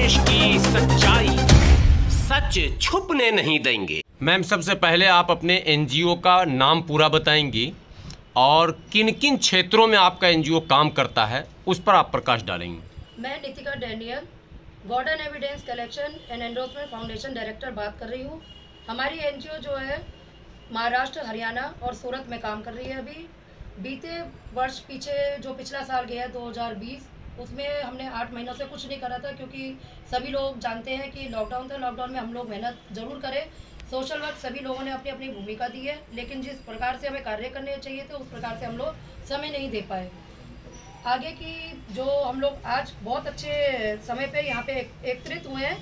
देश की सच्चाई, सच छुपने नहीं देंगे। मैम, सबसे पहले आप अपने एनजीओ का नाम पूरा बताएंगी और किन किन क्षेत्रों में आपका एनजीओ काम करता है, उस पर आप प्रकाश डालेंगे। मैं Nitika Daniel, Gordon evidence collection and endorsement foundation director बात कर रही हूँ। हमारी एनजीओ जो है महाराष्ट्र, हरियाणा और सूरत में काम कर रही है। अभी बीते वर्ष पीछे जो पिछला साल गया 2020, उसमें हमने 8 महीनों से कुछ नहीं करा था, क्योंकि सभी लोग जानते हैं कि लॉकडाउन था। लॉकडाउन में हम लोग मेहनत ज़रूर करें, सोशल वर्क सभी लोगों ने अपनी अपनी भूमिका दी है, लेकिन जिस प्रकार से हमें कार्य करने चाहिए थे उस प्रकार से हम लोग समय नहीं दे पाए। आगे की जो हम लोग आज बहुत अच्छे समय पे यहाँ पे एकत्रित हुए हैं।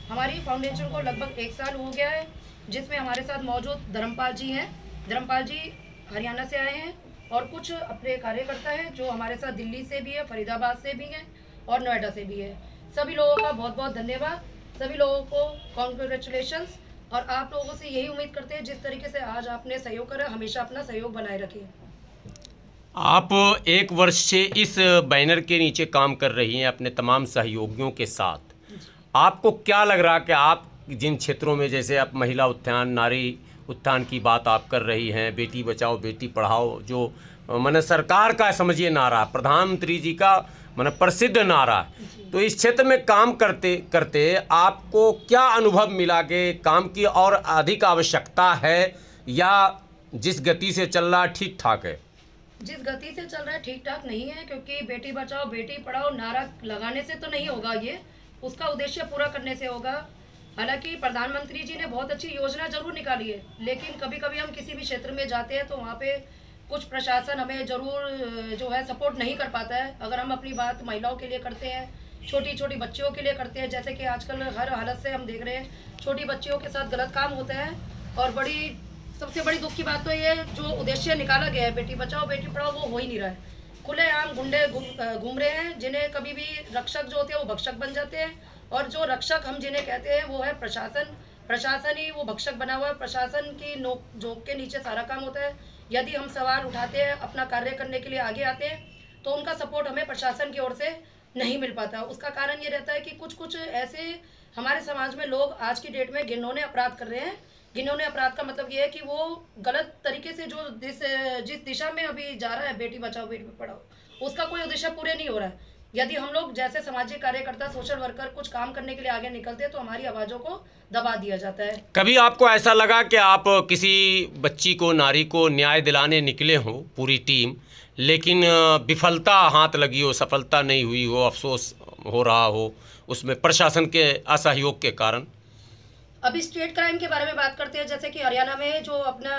हमारी फाउंडेशन को लगभग 1 साल हो गया है, जिसमें हमारे साथ मौजूद धर्मपाल जी हैं। धर्मपाल जी हरियाणा से आए हैं और कुछ अपने कार्यकर्ता हैं जो हमारे साथ दिल्ली से भी है, फरीदाबाद से भी हैं और नोएडा से भी है। सभी लोगों का बहुत बहुत धन्यवाद, सभी लोगों को कॉन्ग्रेचुलेशंस। और आप लोगों से यही उम्मीद करते हैं जिस तरीके से आज आपने सहयोग करा, हमेशा अपना सहयोग बनाए रखिए। आप 1 वर्ष से इस बैनर के नीचे काम कर रही हैं अपने तमाम सहयोगियों के साथ। आपको क्या लग रहा कि आप जिन क्षेत्रों में, जैसे आप महिला उत्थान, नारी उत्थान की बात आप कर रही हैं, बेटी बचाओ बेटी पढ़ाओ, जो माने सरकार का समझिए नारा, प्रधानमंत्री जी का माने प्रसिद्ध नारा, तो इस क्षेत्र में काम करते करते आपको क्या अनुभव मिला कि काम की और अधिक आवश्यकता है या जिस गति से चल रहा ठीक ठाक है? जिस गति से चल रहा है ठीक ठाक नहीं है, क्योंकि बेटी बचाओ बेटी पढ़ाओ नारा लगाने से तो नहीं होगा, ये उसका उद्देश्य पूरा करने से होगा। हालांकि प्रधानमंत्री जी ने बहुत अच्छी योजना जरूर निकाली है, लेकिन कभी कभी हम किसी भी क्षेत्र में जाते हैं तो वहाँ पे कुछ प्रशासन हमें जरूर जो है सपोर्ट नहीं कर पाता है। अगर हम अपनी बात महिलाओं के लिए करते हैं, छोटी छोटी बच्चियों के लिए करते हैं, जैसे कि आजकल हर हालत से हम देख रहे हैं छोटी बच्चियों के साथ गलत काम होता है। और सबसे बड़ी दुख की बात तो ये, जो उद्देश्य निकाला गया है बेटी बचाओ बेटी पढ़ाओ, वो हो ही नहीं रहा है। खुलेआम गुंडे घूम रहे हैं, जिन्हें कभी भी रक्षक जो होते हैं वो भक्षक बन जाते हैं, और जो रक्षक हम जिन्हें कहते हैं वो है प्रशासन। प्रशासन ही वो भक्षक बना हुआ है। प्रशासन की नोक झोंक के नीचे सारा काम होता है। यदि हम सवाल उठाते हैं, अपना कार्य करने के लिए आगे आते हैं, तो उनका सपोर्ट हमें प्रशासन की ओर से नहीं मिल पाता। उसका कारण ये रहता है कि कुछ ऐसे हमारे समाज में लोग आज की डेट में घिनौने अपराध कर रहे हैं। घिनौने अपराध का मतलब ये है कि वो गलत तरीके से जो जिस दिशा में अभी जा रहा है बेटी बचाओ बेटी पढ़ाओ, उसका कोई उद्देश्य पूरे नहीं हो रहा है। यदि हम लोग जैसे सामाजिक कार्यकर्ता, सोशल वर्कर कुछ काम करने के लिए आगे निकलते हैं तो हमारी आवाज़ों को दबा दिया जाता है। कभी आपको ऐसा लगा कि आप किसी बच्ची को, नारी को न्याय दिलाने निकले हो पूरी टीम, लेकिन विफलता हाथ लगी हो, सफलता नहीं हुई हो, अफसोस हो रहा हो उसमें प्रशासन के असहयोग के कारण? अभी स्टेट क्राइम के बारे में बात करते हैं, जैसे कि हरियाणा में जो अपना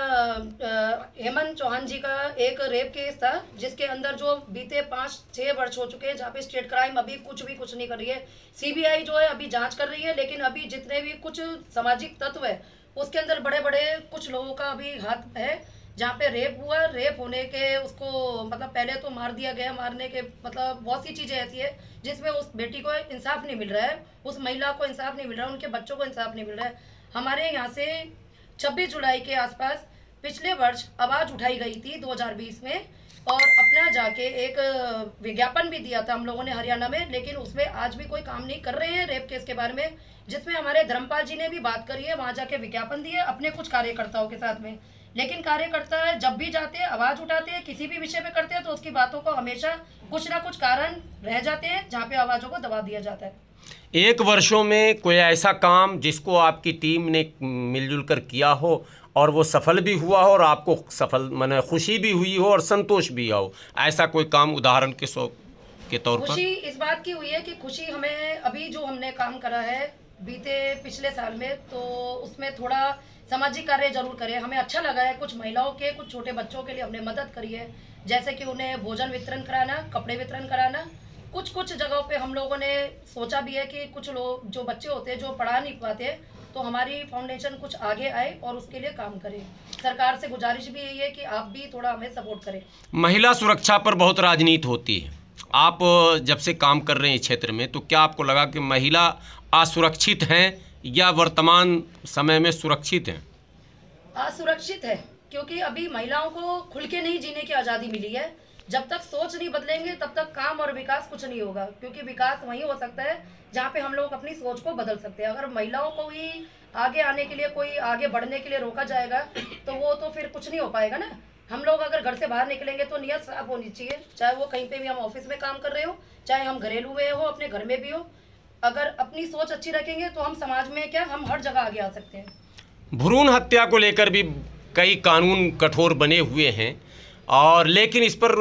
हेमंत चौहान जी का एक रेप केस था, जिसके अंदर जो बीते 5-6 वर्ष हो चुके हैं, जहाँ पे स्टेट क्राइम अभी कुछ नहीं कर रही है। सीबीआई जो है अभी जांच कर रही है, लेकिन अभी जितने भी कुछ सामाजिक तत्व है उसके अंदर बड़े बड़े कुछ लोगों का अभी हाथ है। जहाँ पे रेप हुआ, रेप होने के उसको मतलब पहले तो मार दिया गया, मारने के मतलब बहुत सी चीज़ें ऐसी है जिसमें उस बेटी को इंसाफ नहीं मिल रहा है, उस महिला को इंसाफ नहीं मिल रहा है, उनके बच्चों को इंसाफ नहीं मिल रहा है। हमारे यहाँ से 26 जुलाई के आसपास पिछले वर्ष आवाज़ उठाई गई थी 2020 में, और अपना जाके एक विज्ञापन भी दिया था हम लोगों ने हरियाणा में, लेकिन उसमें आज भी कोई काम नहीं कर रहे हैं रेप केस के बारे में, जिसमें हमारे धर्मपाल जी ने भी बात करी है, वहाँ जाके विज्ञापन दिए अपने कुछ कार्यकर्ताओं के साथ में। लेकिन कार्यकर्ता जब भी जाते हैं, आवाज़ उठाते हैं, किसी भी विषय पे करते हैं, तो उसकी बातों को हमेशा कुछ ना कुछ कारण रह जाते हैं जहाँ पे आवाज़ों को दबा दिया जाता है। 1 वर्षों में कोई ऐसा काम जिसको आपकी टीम ने मिलजुल कर किया हो और वो सफल भी हुआ हो और आपको सफल माने खुशी भी हुई हो और संतोष भी हो, ऐसा कोई काम उदाहरण के तौर पर? खुशी इस बात की हुई है कि खुशी हमें अभी जो हमने काम करा है पिछले साल में, तो उसमें थोड़ा सामाजिक कार्य जरूर करे, हमें अच्छा लगा है। कुछ महिलाओं के, कुछ छोटे बच्चों के लिए हमने मदद करी है, जैसे कि उन्हें भोजन वितरण कराना, कपड़े वितरण कराना। कुछ जगहों पे हम लोगों ने सोचा भी है कि कुछ लोग जो बच्चे होते हैं जो पढ़ा नहीं पाते, तो हमारी फाउंडेशन कुछ आगे आए और उसके लिए काम करे। सरकार से गुजारिश भी यही है कि आप भी थोड़ा हमें सपोर्ट करें। महिला सुरक्षा पर बहुत राजनीति होती है, आप जब से काम कर रहे हैं क्षेत्र में, तो क्या आपको लगा कि महिला असुरक्षित हैं या वर्तमान समय में सुरक्षित हैं? असुरक्षित है, क्योंकि अभी महिलाओं को खुल के नहीं जीने की आज़ादी मिली है। जब तक सोच नहीं बदलेंगे तब तक काम और विकास कुछ नहीं होगा, क्योंकि विकास वहीं हो सकता है जहाँ पे हम लोग अपनी सोच को बदल सकते हैं। अगर महिलाओं को ही आगे आने के लिए, कोई आगे बढ़ने के लिए रोका जाएगा तो वो तो फिर कुछ नहीं हो पाएगा ना। हम लोग अगर घर से बाहर निकलेंगे तो नियत साफ होनी चाहिए, चाहे वो कहीं पे भी हम ऑफिस में काम कर रहे हो, चाहे हम घरेलू में हो, अपने घर में भी हो। अगर अपनी सोच अच्छी रखेंगे तो हम समाज में क्या, हम हर जगह आगे आ सकते हैं। भ्रूण हत्या को लेकर भी कई कानून कठोर बने हुए हैं और लेकिन इस पर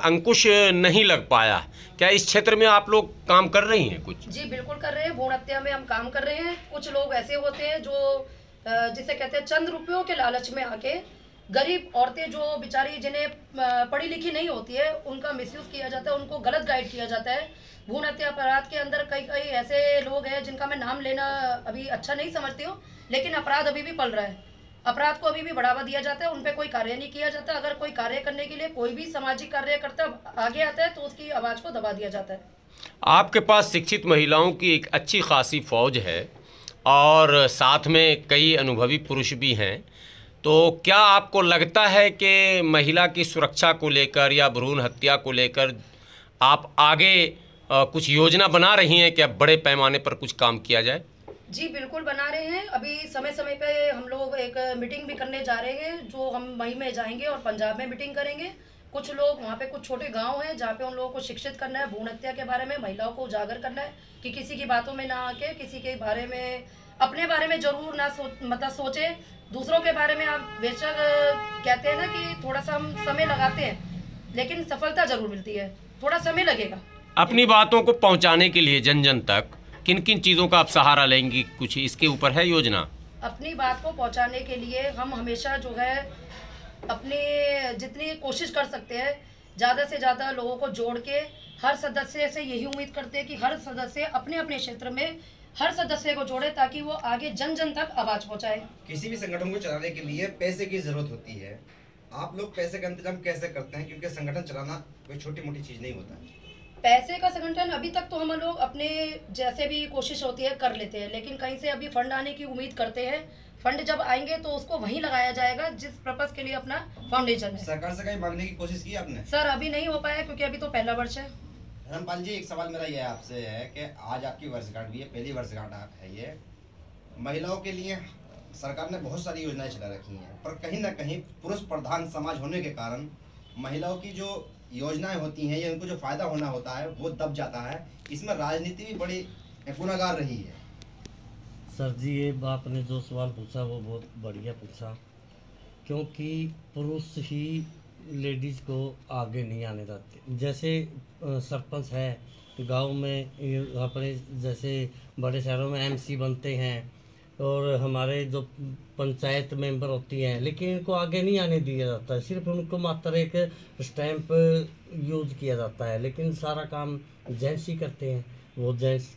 अंकुश नहीं लग पाया। क्या इस क्षेत्र में आप लोग काम कर रही हैं कुछ? जी बिल्कुल कर रहे हैं, भ्रूण हत्या में हम काम कर रहे हैं। कुछ लोग ऐसे होते हैं जो जिसे कहते हैं चंद रुपयों के लालच में आके गरीब औरतें जो बेचारी, जिन्हें पढ़ी लिखी नहीं होती है, उनका मिसयूज किया जाता है, उनको गलत गाइड किया जाता है। भ्रूण हत्या अपराध के अंदर कई कई ऐसे लोग हैं जिनका मैं नाम लेना अभी अच्छा नहीं समझती हूँ, लेकिन अपराध अभी भी पल रहा है। अपराध को अभी भी बढ़ावा दिया जाता है, उन पर कोई कार्य नहीं किया जाता। अगर कोई कार्य करने के लिए कोई भी सामाजिक कार्यकर्ता आगे आता है तो उसकी आवाज़ को दबा दिया जाता है। आपके पास शिक्षित महिलाओं की एक अच्छी खासी फौज है और साथ में कई अनुभवी पुरुष भी हैं, तो क्या आपको लगता है कि महिला की सुरक्षा को लेकर या भ्रूण हत्या को लेकर आप आगे कुछ योजना बना रही हैं कि अब बड़े पैमाने पर कुछ काम किया जाए? जी बिल्कुल बना रहे हैं। अभी समय समय पे हम लोग एक मीटिंग भी करने जा रहे हैं, जो हम मई में जाएंगे और पंजाब में मीटिंग करेंगे। कुछ लोग वहाँ पे, कुछ छोटे गांव हैं जहाँ पे उन लोगों को शिक्षित करना है, भ्रूण हत्या के बारे में महिलाओं को उजागर करना है कि किसी की बातों में ना आके, किसी के बारे में, अपने बारे में जरूर ना मतलब सोचे, दूसरों के बारे में। आप बेशक कहते हैं ना कि थोड़ा सा हम समय लगाते हैं, लेकिन सफलता जरूर मिलती है, थोड़ा समय लगेगा। अपनी बातों को पहुंचाने के लिए जन जन तक किन किन चीज़ों का आप सहारा लेंगी, कुछ इसके ऊपर है योजना? अपनी बात को पहुंचाने के लिए हम हमेशा जो है अपनी जितनी कोशिश कर सकते हैं, ज़्यादा से ज़्यादा लोगों को जोड़ के, हर सदस्य से यही उम्मीद करते हैं कि हर सदस्य अपने अपने क्षेत्र में हर सदस्य को जोड़े ताकि वो आगे जन जन तक आवाज़ पहुंचाए। किसी भी संगठन को चलाने के लिए पैसे की जरूरत होती है। आप लोग पैसे का इंतजाम कैसे करते हैं, क्योंकि संगठन चलाना कोई छोटी मोटी चीज़ नहीं होता है। पैसे का संगठन अभी तक तो हम लोग अपने जैसे भी कोशिश होती है कर लेते हैं, लेकिन कहीं से अभी फंड आने की उम्मीद करते हैं। फंड जब आएंगे तो उसको वहीं लगाया जाएगा जिस पर्पस के लिए अपना फाउंडेशन है। सरकार से कहीं मांगने की कोशिश की आपने? सर अभी नहीं हो पाया क्योंकि अभी तो पहला वर्ष है। धर्मपाल जी, एक सवाल मेरा ये आपसे है कि आज आपकी वर्षगांठ भी है, पहली वर्षगांठ है ये। महिलाओं के लिए सरकार ने बहुत सारी योजनाएं चला रखी हैं, पर कहीं ना कहीं पुरुष प्रधान समाज होने के कारण महिलाओं की जो योजनाएं होती हैं या उनको जो फायदा होना होता है वो दब जाता है। इसमें राजनीति भी बड़ी गुनाहगार रही है। सर जी, ये आपने जो सवाल पूछा वो बहुत बढ़िया पूछा, क्योंकि पुरुष ही लेडीज़ को आगे नहीं आने देते। जैसे सरपंच है गांव में, अपने जैसे बड़े शहरों में एमसी बनते हैं और हमारे जो पंचायत मेंबर होती हैं, लेकिन इनको आगे नहीं आने दिया जाता है। सिर्फ उनको मात्र एक स्टैंप यूज किया जाता है, लेकिन सारा काम जेंट्स ही करते हैं। वो जेंट्स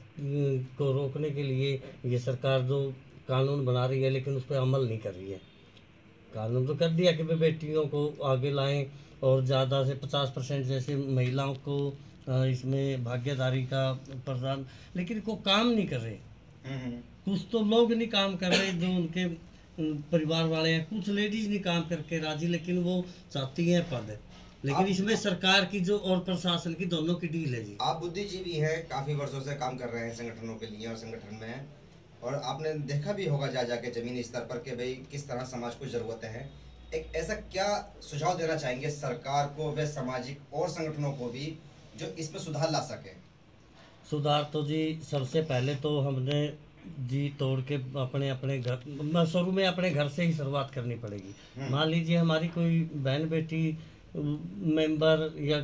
को रोकने के लिए ये सरकार जो कानून बना रही है, लेकिन उस पर अमल नहीं कर रही है। कानून तो कर दिया कि भाई बेटियों को आगे लाएं और ज़्यादा से 50% जैसे महिलाओं को इसमें भागीदारी का प्रदान, लेकिन को काम नहीं कर रहे। कुछ तो लोग नहीं काम कर रहे जो उनके परिवार वाले हैं, कुछ लेडीज नहीं काम करके राजी, लेकिन वो चाहती हैं पद। लेकिन इसमें सरकार की जो और प्रशासन की दोनों की डील है जी। आप बुद्धिजीवी हैं, काफी वर्षों से काम कर रहे हैं संगठनों के लिए और संगठन में, और आपने देखा भी होगा जा जाके जमीनी स्तर पर कि भाई किस तरह समाज को जरूरतें हैं। एक ऐसा क्या सुझाव देना चाहेंगे सरकार को व सामाजिक और संगठनों को भी जो इसमें सुधार ला सके? सुधार तो जी सबसे पहले तो हमने जी तोड़ के अपने अपने घर, शुरू में अपने घर से ही शुरुआत करनी पड़ेगी। मान लीजिए हमारी कोई बहन बेटी मेंबर या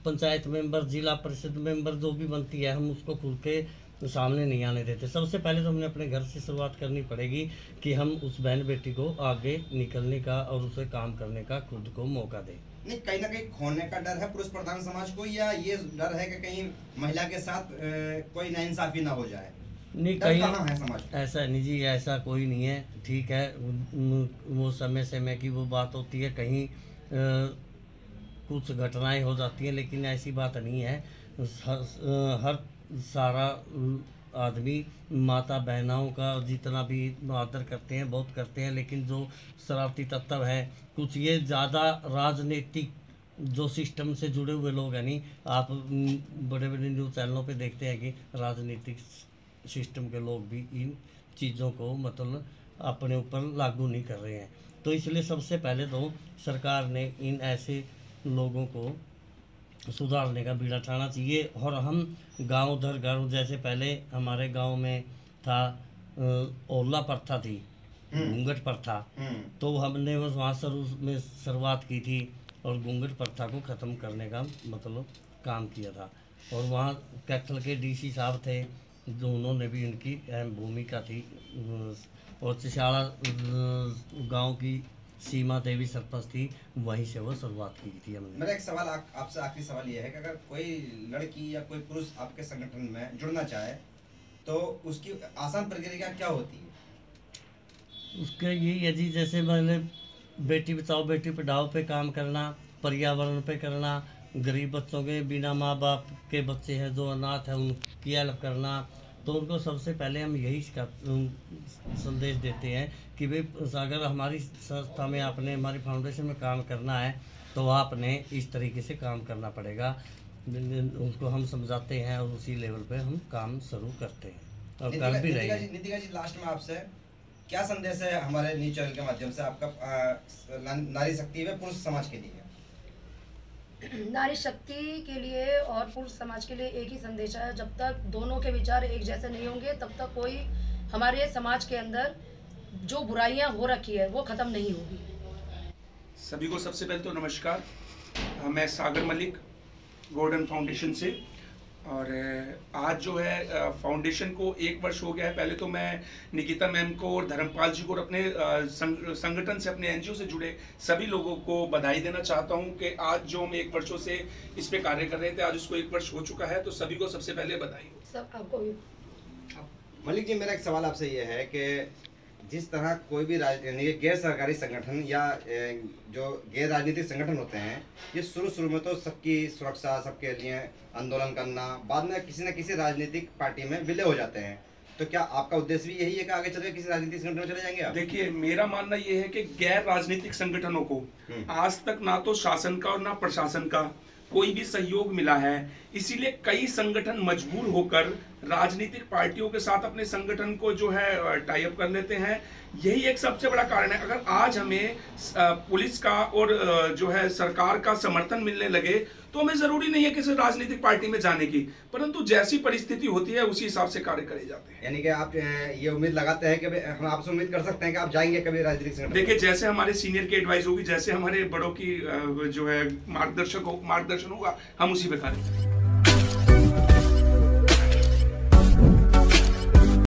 पंचायत मेंबर, जिला परिषद मेंबर जो भी बनती है, हम उसको खुल के सामने नहीं आने देते। सबसे पहले तो हमने अपने घर से शुरुआत करनी पड़ेगी कि हम उस बहन बेटी को आगे निकलने का और उसे काम करने का खुद को मौका दें। नहीं, कहीं ना कहीं खोने का डर है पुरुष प्रधान समाज को, या ये डर है कि कहीं महिला के साथ कोई नाइंसाफी ना हो जाए? नहीं, कहीं है समाज ऐसा नहीं जी, ऐसा कोई नहीं है। ठीक है, वो समय समय की वो बात होती है, कहीं कुछ घटनाएं हो जाती हैं, लेकिन ऐसी बात नहीं है। हर सारा आदमी माता बहनाओं का जितना भी आदर करते हैं बहुत करते हैं, लेकिन जो शरारती तत्व है कुछ ये ज़्यादा राजनीतिक जो सिस्टम से जुड़े हुए लोग हैं, नहीं आप बड़े बड़े न्यूज़ चैनलों पे देखते हैं कि राजनीतिक सिस्टम के लोग भी इन चीज़ों को मतलब अपने ऊपर लागू नहीं कर रहे हैं। तो इसलिए सबसे पहले तो सरकार ने इन ऐसे लोगों को सुधारने का बीड़ा उठाना चाहिए। और हम गांव दर गांव, जैसे पहले हमारे गांव में था ओला प्रथा थी, घूंघट प्रथा, तो हमने बस वहाँ में शुरुआत की थी और घूंघट प्रथा को ख़त्म करने का मतलब काम किया था। और वहाँ कैथल के डीसी साहब थे, जो उन्होंने भी इनकी अहम भूमिका थी। और चिशाला गांव की सीमा देवी सरपंच थी, वहीं से वो शुरुआत की थी हमने। मेरा एक सवाल आपसे आखिरी सवाल ये है कि अगर कोई लड़की या कोई पुरुष आपके संगठन में जुड़ना चाहे तो उसकी आसान प्रक्रिया क्या होती है? उसके यही है जी, जैसे मैंने बेटी बचाओ बेटी पढ़ाओ पे काम करना, पर्यावरण पे करना, गरीब बच्चों के बिना माँ बाप के बच्चे हैं जो अनाथ हैं उनकी हेल्प करना। तो उनको सबसे पहले हम यही संदेश देते हैं कि भाई अगर हमारी संस्था में आपने हमारी फाउंडेशन में काम करना है तो आपने इस तरीके से काम करना पड़ेगा। उनको हम समझाते हैं और उसी लेवल पे हम काम शुरू करते हैं और कर भी रहे हैं। नितिका जी, लास्ट में आपसे क्या संदेश है हमारे न्यूज चैनल के माध्यम से आपका नारी शक्ति व पुरुष समाज के लिए? नारी शक्ति के लिए और पुरुष समाज के लिए एक ही संदेश है, जब तक दोनों के विचार एक जैसे नहीं होंगे तब तक कोई हमारे समाज के अंदर जो बुराइयां हो रखी है वो खत्म नहीं होगी। सभी को सबसे पहले तो नमस्कार। मैं सागर मलिक गोल्डन फाउंडेशन से, और आज जो है फाउंडेशन को 1 वर्ष हो गया है। पहले तो मैं निकिता मैम को और धर्मपाल जी को और अपने संगठन से, अपने एनजीओ से जुड़े सभी लोगों को बधाई देना चाहता हूं कि आज जो हम 1 वर्षों से इस पे कार्य कर रहे थे, आज उसको 1 वर्ष हो चुका है। तो सभी को सबसे पहले बधाई हो। सब आपको भी। मलिक जी, मेरा एक सवाल आपसे ये है कि जिस तरह कोई भी गैर सरकारी संगठन या जो गैर राजनीतिक संगठन होते हैं, ये शुरू में तो सबकी सुरक्षा, सबके लिए आंदोलन करना, बाद में किसी न किसी राजनीतिक पार्टी में विलय हो जाते हैं। तो क्या आपका उद्देश्य भी यही है कि आगे चल के किसी राजनीतिक संगठन में चले जाएंगे आप? देखिए, मेरा मानना ये है कि गैर राजनीतिक संगठनों को आज तक ना तो शासन का और ना प्रशासन का कोई भी सहयोग मिला है। इसीलिए कई संगठन मजबूर होकर राजनीतिक पार्टियों के साथ अपने संगठन को जो है टाई अप कर लेते हैं। यही एक सबसे बड़ा कारण है। अगर आज हमें पुलिस का और जो है सरकार का समर्थन मिलने लगे तो हमें जरूरी नहीं है किसी राजनीतिक पार्टी में जाने की, परंतु जैसी परिस्थिति होती है उसी हिसाब से कार्य करे जाते हैं। यानी कि आप ये उम्मीद लगाते हैं कि हम आपसे उम्मीद कर सकते हैं कि आप जाएंगे कभी राजनीतिक संगठन? देखिए, जैसे हमारे सीनियर की एडवाइस होगी, जैसे हमारे बड़ों की जो है मार्गदर्शन होगा, हम उसी पे कार्य करेंगे।